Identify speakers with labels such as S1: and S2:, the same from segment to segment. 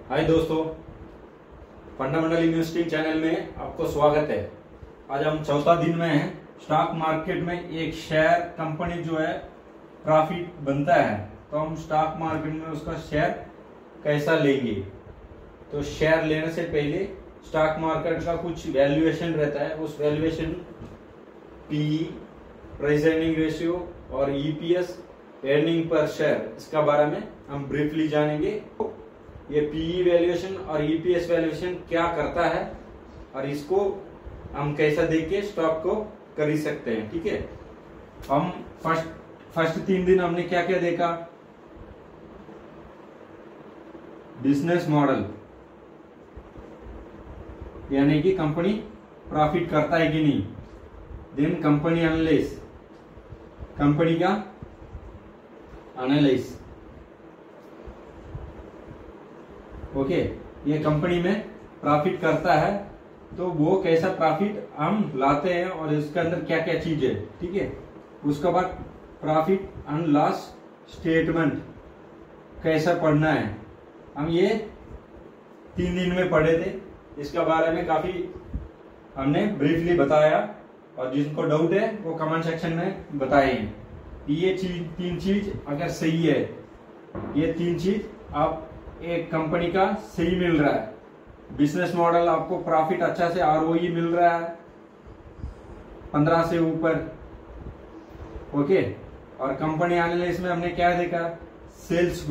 S1: हाय दोस्तों, fundamental investing channel में आपको स्वागत है। आज हम चौथा दिन में हैं। स्टॉक मार्केट में एक शेयर कंपनी जो है प्रॉफिट बनता है तो हम स्टॉक मार्केट में उसका शेयर कैसा लेंगे। तो शेयर लेने से पहले स्टॉक मार्केट का कुछ वैल्यूएशन रहता है। उस valuation P, price earning ratio और ईपीएस, अर्निंग पर शेयर, इसका बारे में हम ब्रीफली जानेंगे। ये पीई वैल्यूएशन और ईपीएस वैल्यूएशन क्या करता है और इसको हम कैसा देख के स्टॉक को खरीद सकते हैं। ठीक है, हम फर्स्ट 3 दिन हमने क्या क्या देखा। बिजनेस मॉडल, यानी कि कंपनी प्रॉफिट करता है कि नहीं। देन कंपनी एनालिसिस, कंपनी का एनालिसिस। ओके, ये कंपनी में प्रॉफिट करता है तो वो कैसा प्रॉफिट हम लाते हैं और इसके अंदर क्या क्या चीज है। ठीक है, उसके बाद प्रॉफिट एंड लॉस स्टेटमेंट कैसा पढ़ना है। हम ये 3 दिन में पढ़े थे। इसके बारे में काफी हमने ब्रीफली बताया और जिनको डाउट है वो कमेंट सेक्शन में बताएं। ये 3 चीज अगर सही है, ये 3 चीज आप एक कंपनी का सही मिल रहा है, बिजनेस मॉडल आपको प्रॉफिट अच्छा से आरओई मिल रहा है 15 से ऊपर। ओके, और कंपनी एनालिसिस में हमने क्या देखा, सेल्स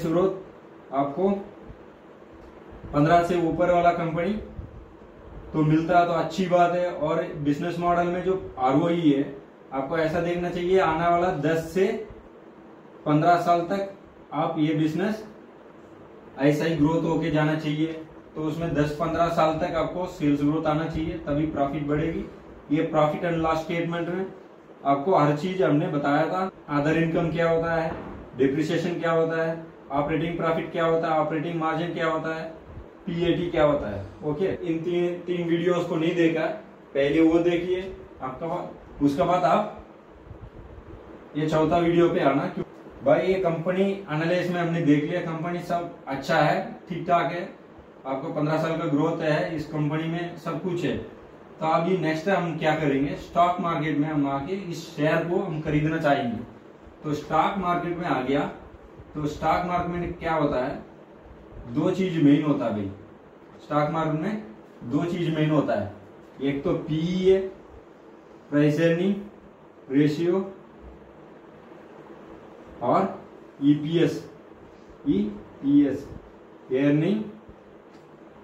S1: ग्रोथ आपको 15 से ऊपर वाला कंपनी तो मिलता है तो अच्छी बात है। और बिजनेस मॉडल में जो आरओई है आपको ऐसा देखना चाहिए, आने वाला 10 से 15 साल तक आप ये बिजनेस ऐसा ही ग्रोथ होके जाना चाहिए। तो उसमें 10-15 साल तक आपको सेल्स ग्रोथ आना चाहिए, तभी प्रॉफिट बढ़ेगी। ये प्रॉफिट एंड लॉस स्टेटमेंट में आपको हर चीज हमने बताया था। अदर इनकम क्या होता है, डिप्रिसिएशन क्या होता है, ऑपरेटिंग प्रॉफिट क्या होता है, ऑपरेटिंग मार्जिन क्या होता है, पीएटी क्या होता है। ओके, इन तीन वीडियोस को नहीं देखा, पहले वो देखिए, उसके बाद आप ये चौथा वीडियो पे आना। भाई ये कंपनी एनालिसिस में हमने देख लिया, कंपनी सब अच्छा है, ठीक ठाक है, आपको 15 साल का ग्रोथ है इस कंपनी में, सब कुछ है। तो अभी नेक्स्ट हम क्या करेंगे, स्टॉक मार्केट में हम आके इस शेयर को हम खरीदना चाहेंगे। तो स्टॉक मार्केट में आ गया तो स्टॉक मार्केट में क्या होता है, 2 चीज मेन होता है भाई। स्टॉक मार्केट में 2 चीज मेन होता है, एक तो पीई है, प्राइस अर्निंग रेशियो, और EPS, earning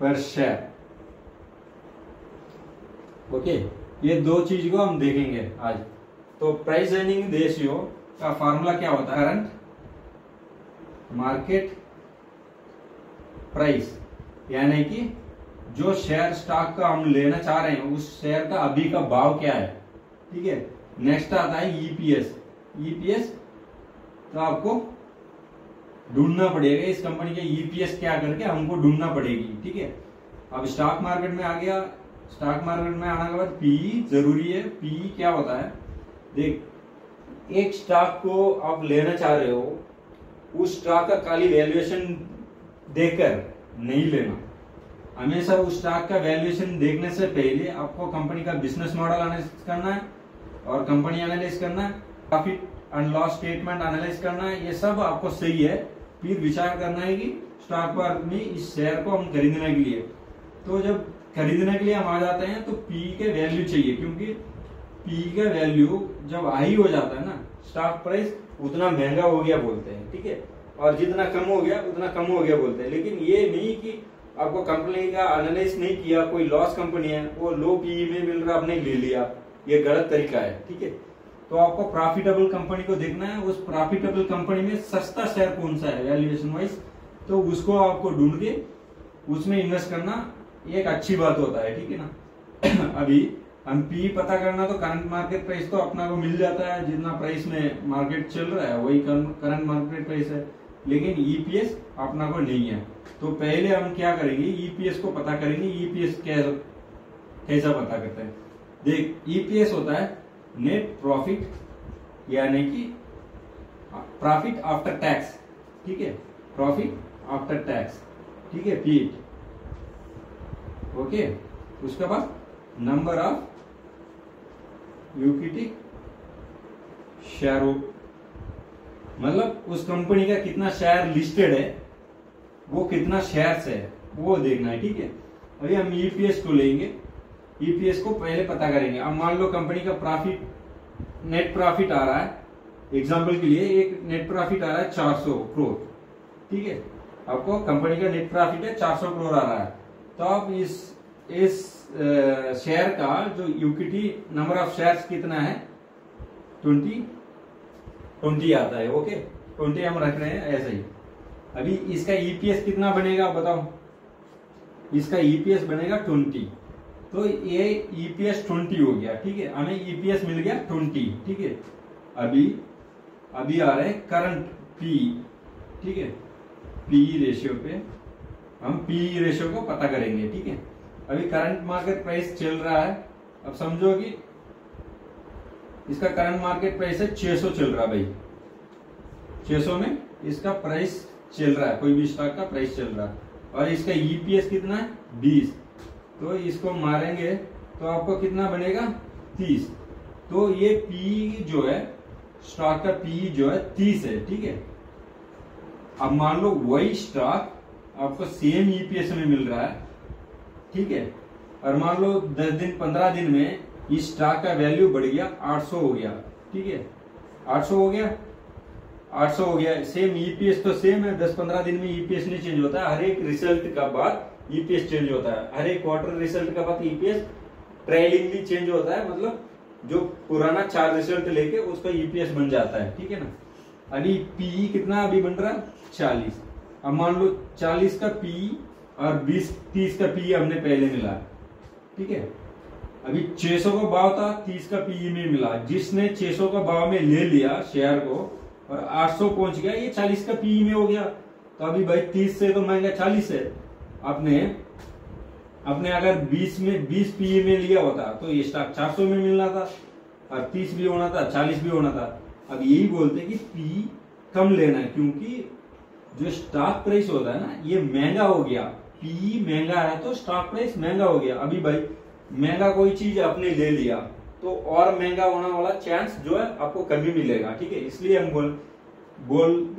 S1: per share. Okay, ये 2 चीज को हम देखेंगे आज। तो प्राइस अर्निंग रेशियो का फार्मूला क्या होता है, करंट मार्केट प्राइस, यानी कि जो शेयर स्टॉक का हम लेना चाह रहे हैं उस शेयर का अभी का भाव क्या है। ठीक है, नेक्स्ट आता है ईपीएस। तो आपको ढूंढना पड़ेगा इस कंपनी के ईपीएस क्या करके हमको ढूंढना पड़ेगी। ठीक है, अब स्टॉक मार्केट में आ गया। स्टॉक मार्केट में आने के बाद पीई जरूरी है। पीई क्या होता है, देख, एक स्टॉक को आप लेना चाह रहे हो, उस स्टॉक का खाली वैल्यूएशन देखकर नहीं लेना। हमेशा उस स्टॉक का वैल्यूएशन देखने से पहले आपको कंपनी का बिजनेस मॉडल एनालिसिस करना है और कंपनी एनालिसिस करना है, profit and loss statement analyse करना है। ये सब आपको सही है, फिर विचार करना है कि स्टॉक मार्केट में इस शेयर को हम खरीदने के लिए। तो जब खरीदने के लिए हम आ जाते हैं तो पी के वैल्यू चाहिए, क्योंकि पी का वैल्यू जब हाई हो जाता है ना, स्टॉक प्राइस उतना महंगा हो गया बोलते हैं। ठीक है, और जितना कम हो गया उतना कम हो गया बोलते हैं। लेकिन ये नहीं कि आपको कंपनी का एनालिसिस नहीं किया, कोई लॉस कंपनी है वो लो पीई में मिल रहा आपने ले लिया, ये गलत तरीका है। ठीक है, तो आपको प्रॉफिटेबल कंपनी को देखना है, उस प्रॉफिटेबल कंपनी में सस्ता शेयर कौन सा है वैल्यूएशन वाइज, तो उसको आपको ढूंढ के उसमें इन्वेस्ट करना एक अच्छी बात होता है। ठीक है ना। अभी हम पी पता करना तो करंट मार्केट प्राइस तो अपना को मिल जाता है, जितना प्राइस में मार्केट चल रहा है वही करंट मार्केट प्राइस है, लेकिन ईपीएस अपना को नहीं है। तो पहले हम क्या करेंगे, ईपीएस को पता करेंगे। ईपीएस कैसा पता करते हैं, देख, ईपीएस होता है नेट प्रॉफिट, यानी कि प्रॉफिट आफ्टर टैक्स। ठीक है, प्रॉफिट आफ्टर टैक्स, ठीक है, पीट। ओके, उसके बाद नंबर ऑफ इक्विटी शेयर, मतलब उस कंपनी का कितना शेयर लिस्टेड है, वो कितना शेयर्स है वो देखना है, ठीक है। अभी हम ईपीएस को लेंगे, ईपीएस को पहले पता करेंगे। अब मान लो कंपनी का प्रॉफिट, नेट प्रॉफिट आ रहा है, एग्जांपल के लिए एक नेट प्रॉफिट आ रहा है 400 करोड़, ठीक है, आपको कंपनी का नेट प्रॉफिट है 400 करोड़ आ रहा है, तो आप इस शेयर का जो इक्विटी नंबर ऑफ शेयर्स कितना है, 20 आता है। ओके, 20 हम रख रहे हैं ऐसे ही। अभी इसका ईपीएस कितना बनेगा बताओ, इसका ईपीएस बनेगा 20, तो ये ईपीएस 20 हो गया, ठीक है, हमें ईपीएस मिल गया 20, ठीक है। अभी आ रहे हैं करंट पी, ठीक है, पी रेशियो पे हम पी रेशियो को पता करेंगे, ठीक है। अभी करंट मार्केट प्राइस चल रहा है, अब समझो कि इसका करंट मार्केट प्राइस है 600 चल रहा है भाई, 600 में इसका प्राइस चल रहा है, कोई भी स्टॉक का प्राइस चल रहा है, और इसका ईपीएस कितना है 20, तो इसको मारेंगे तो आपको कितना बनेगा 30, तो ये पी जो है, स्टॉक का पी जो है 30 है, ठीक है। अब मान लो वही स्टॉक आपको सेम ईपीएस में मिल रहा है, ठीक है, और मान लो 10 दिन 15 दिन में इस स्टॉक का वैल्यू बढ़ गया 800 हो गया, ठीक है, 800 हो गया, 800 हो गया, सेम ईपीएस तो सेम है, 10-15 दिन में ईपीएस नहीं चेंज होता है, हर एक रिजल्ट का बाद ईपीएस चेंज होता है, हर एक क्वार्टर रिजल्ट का बाद ईपीएस ट्रेलिंगली चेंज होता है, मतलब जो पुराना 4 रिजल्ट लेके उसका ईपीएस बन जाता है, ठीक है ना। अभी पी कितना अभी बन रहा है 40, अब मान लो 40 का पी और 20-30 का पी हमने पहले मिला, ठीक है। अभी 600 का भाव था, 30 का पी में मिला, जिसने 600 का भाव में ले लिया शेयर को और 800 पहुंच गया, ये 40 का पी में हो गया, तो अभी भाई 30 से तो महंगा 40 है। आपने अगर 20 पी में लिया होता तो ये स्टॉक 400 में मिलना था, और 30 भी होना था, 40 भी होना था। अब यही बोलते हैं कि पी कम लेना है, क्योंकि जो स्टॉक प्राइस होता है ना, ये महंगा हो गया, पी महंगा है तो स्टॉक प्राइस महंगा हो गया। अभी भाई महंगा कोई चीज आपने ले लिया तो और महंगा होने वाला चांस जो है आपको कभी मिलेगा, ठीक है। इसलिए हम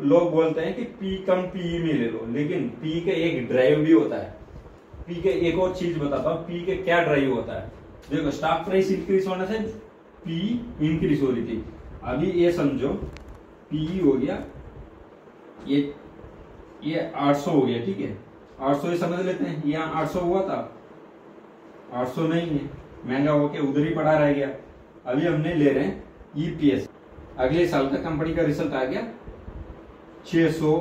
S1: लोग बोलते हैं कि पी कम पी में ले लो, लेकिन पी का एक ड्राइव भी होता है। पी के एक और चीज बताता हूँ, पी के क्या ड्राइव होता है। देखो, स्टॉक प्राइस इंक्रीज होने से पी इंक्रीज हो रही थी, अभी ये समझो पी हो गया, ये 800 हो गया, ठीक है, 800 ही समझ लेते हैं, यहाँ 800 हुआ था, 800 नहीं है, महंगा होके उधर ही पड़ा रह गया। अभी हमने ले रहे हैं ईपीएस, अगले साल का कंपनी का रिजल्ट आ गया 600,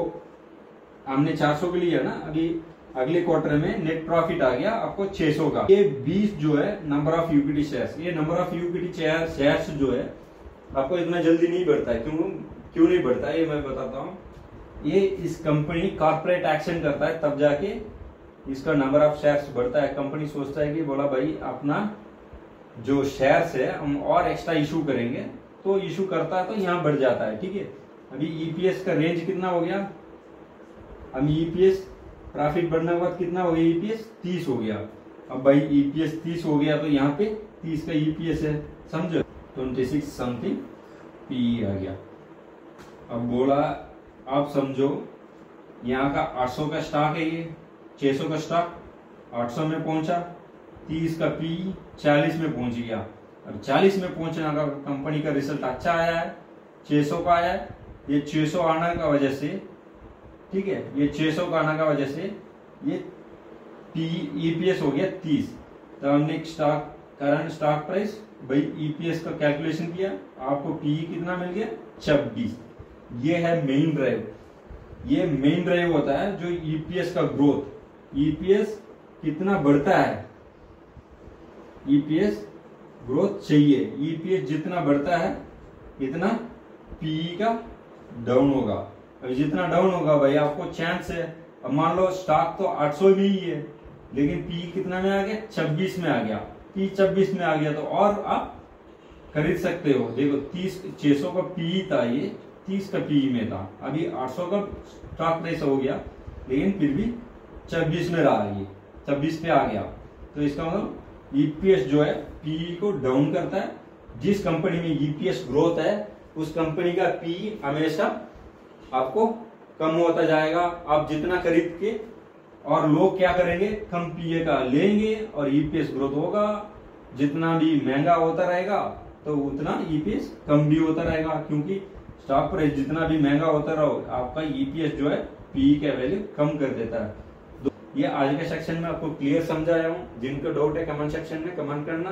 S1: हमने 400 के लिया ना, अभी अगले क्वार्टर में नेट प्रॉफिट आ गया आपको 600 का। ये 20 जो है नंबर ऑफ इक्विटी शेयर्स, ये नंबर ऑफ इक्विटी शेयर्स जो है आपको इतना जल्दी नहीं बढ़ता है। क्यों नहीं बढ़ता है ये मैं बताता हूँ। ये इस कंपनी कॉर्पोरेट एक्शन करता है तब जाके इसका नंबर ऑफ शेयर्स बढ़ता है। कंपनी सोचता है कि बोला भाई अपना जो शेयर्स है हम और एक्स्ट्रा इशू करेंगे, तो इशू करता है तो यहाँ बढ़ जाता है, ठीक है। अभी ईपीएस का रेंज कितना हो गया, अब ईपीएस प्रॉफिट बढ़ने के बाद कितना हो गया, ईपीएस 30 हो गया। अब भाई ईपीएस 30 हो गया तो यहाँ पे 30 का ईपीएस है, समझो 26 समथिंग पी आ गया। अब बोला आप समझो यहाँ का 800 का स्टॉक है, ये 600 का स्टॉक 800 में पहुंचा, 30 का पी 40 में पहुंच गया। और 40 में पहुंचने का कंपनी का रिजल्ट अच्छा आया है, 600 का आया है। ये 600 आने का वजह से, ठीक है, ये 600 का आने का वजह से ये पी ईपीएस हो गया 30। तो हमने स्टॉक करंट स्टॉक प्राइस भाई ईपीएस का कैलकुलेशन किया, आपको पी कितना मिल गया 26। ये है मेन ड्राइव। ये मेन ड्राइव होता है जो ईपीएस का ग्रोथ। ईपीएस कितना बढ़ता है, ईपीएस ग्रोथ चाहिए। ईपीएस जितना बढ़ता है इतना पी का डाउन होगा। अब जितना डाउन होगा भाई आपको चांस है, अब मान लो स्टॉक तो 800 में ही है लेकिन पी कितना में आ गया 26 में आ गया, पी 26 में आ गया तो और आप खरीद सकते हो। देखो 600 का पी था, ये 30 का पी में था, अभी 800 का स्टॉक प्राइस हो गया लेकिन फिर भी 26 में रहा, ये 26 पे आ गया। तो इसका मतलब ईपीएस जो है पीई को डाउन करता है। जिस कंपनी में ईपीएस ग्रोथ है उस कंपनी का पीई हमेशा आपको कम होता जाएगा। आप जितना खरीद के, और लोग क्या करेंगे, कम पीए का लेंगे और ईपीएस ग्रोथ होगा। जितना भी महंगा होता रहेगा तो उतना ईपीएस कम भी होता रहेगा, क्योंकि स्टॉक प्राइस जितना भी महंगा होता रहो आपका ईपीएस जो है पीई का वैल्यू कम कर देता है। ये आज के सेक्शन में आपको क्लियर समझाया हूँ। जिनको डाउट है कमेंट सेक्शन में कमेंट करना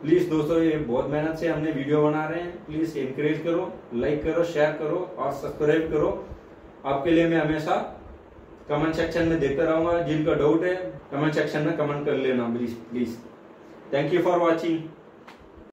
S1: प्लीज। दोस्तों ये बहुत मेहनत से हमने वीडियो बना रहे हैं, प्लीज एनकरेज करो, लाइक करो, शेयर करो और सब्सक्राइब करो। आपके लिए मैं हमेशा कमेंट सेक्शन में देखता रहूंगा। जिनका डाउट है कमेंट सेक्शन में कमेंट कर लेना please. Thank you for watching.